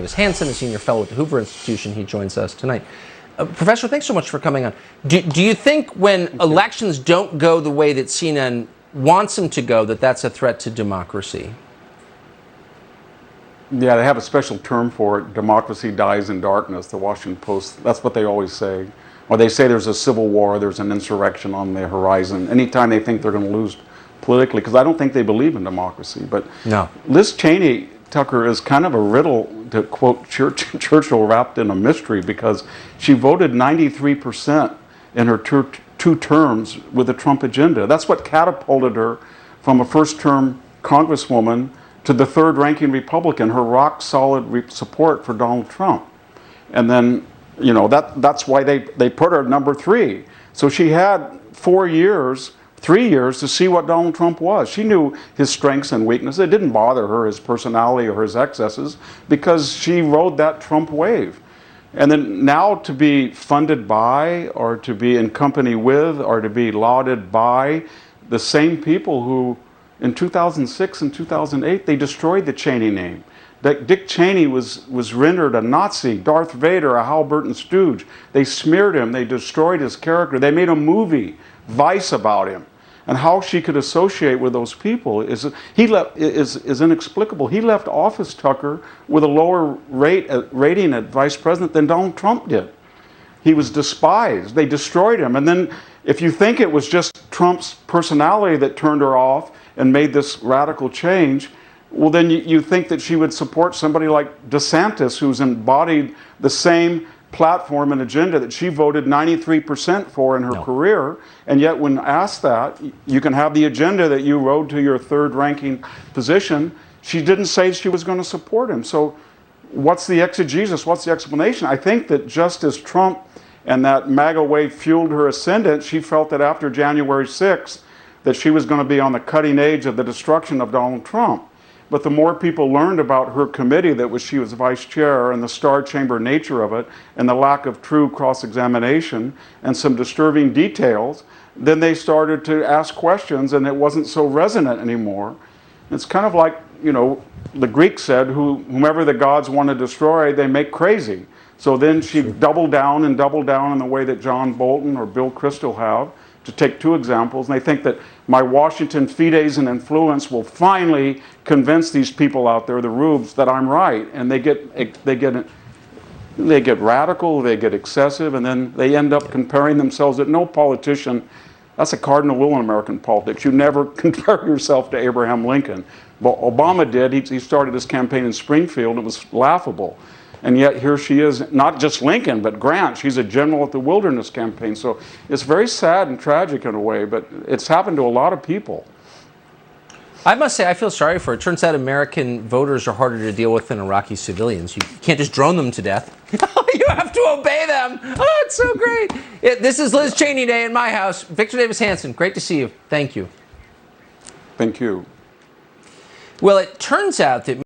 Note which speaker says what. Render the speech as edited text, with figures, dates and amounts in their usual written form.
Speaker 1: Davis Hanson, a senior fellow at the Hoover Institution. He joins us tonight. Professor, thanks so much for coming on. Do you think when elections don't go the way that CNN wants them to go, that that's a threat to democracy?
Speaker 2: Yeah, they have a special term for it. Democracy dies in darkness, the Washington Post. That's what they always say. Or they say there's a civil war, there's an insurrection on the horizon. Anytime they think they're going to lose politically, because I don't think they believe in democracy. But
Speaker 1: no.
Speaker 2: Liz Cheney, Tucker, is kind of a riddle, to quote Churchill, wrapped in a mystery, because she voted 93% in her two terms with the Trump agenda. That's what catapulted her from a first-term congresswoman to the third-ranking Republican, her rock-solid support for Donald Trump. And then, you know, that's why they put her at number 3. So she had 3 years to see what Donald Trump was. She knew his strengths and weaknesses. It didn't bother her, his personality or his excesses, because she rode that Trump wave. And then now to be funded by, or to be in company with, or to be lauded by the same people who, in 2006 and 2008, they destroyed the Cheney name. Dick Cheney was rendered a Nazi, Darth Vader, a Halliburton stooge. They smeared him. They destroyed his character. They made a movie, Vice, about him. And how she could associate with those people is inexplicable. He left office, Tucker, with a lower rating at vice president than Donald Trump did. He was despised. They destroyed him. And then if you think it was just Trump's personality that turned her off and made this radical change, well, then you think that she would support somebody like DeSantis, who's embodied the same platform and agenda that she voted 93% for in her career. And yet when asked that, you can have the agenda that you rode to your third-ranking position. She didn't say she was going to support him. So what's the exegesis? What's the explanation? I think that just as Trump and that MAGA wave fueled her ascendant, she felt that after January 6th, that she was going to be on the cutting edge of the destruction of Donald Trump. But the more people learned about her committee she was vice chair, and the star chamber nature of it, and the lack of true cross-examination, and some disturbing details, then they started to ask questions, and it wasn't so resonant anymore. It's kind of like, you know, the Greeks said, whomever the gods want to destroy, they make crazy. So then she doubled down in the way that John Bolton or Bill Kristol have, to take two examples, and they think that my Washington fides and influence will finally convince these people out there, the rubes, that I'm right. And they get radical, they get excessive, and then they end up comparing themselves. That no politician, that's a cardinal rule in American politics. You never compare yourself to Abraham Lincoln. But Obama did. He started his campaign in Springfield. It was laughable. And yet here she is, not just Lincoln, but Grant. She's a general at the Wilderness Campaign. So it's very sad and tragic in a way, but it's happened to a lot of people.
Speaker 1: I must say, I feel sorry for her. It turns out American voters are harder to deal with than Iraqi civilians. You can't just drone them to death. You have to obey them. Oh, it's so great. This is Liz Cheney Day in my house. Victor Davis Hanson, great to see you. Thank you.
Speaker 2: Thank you.
Speaker 1: Well, it turns out that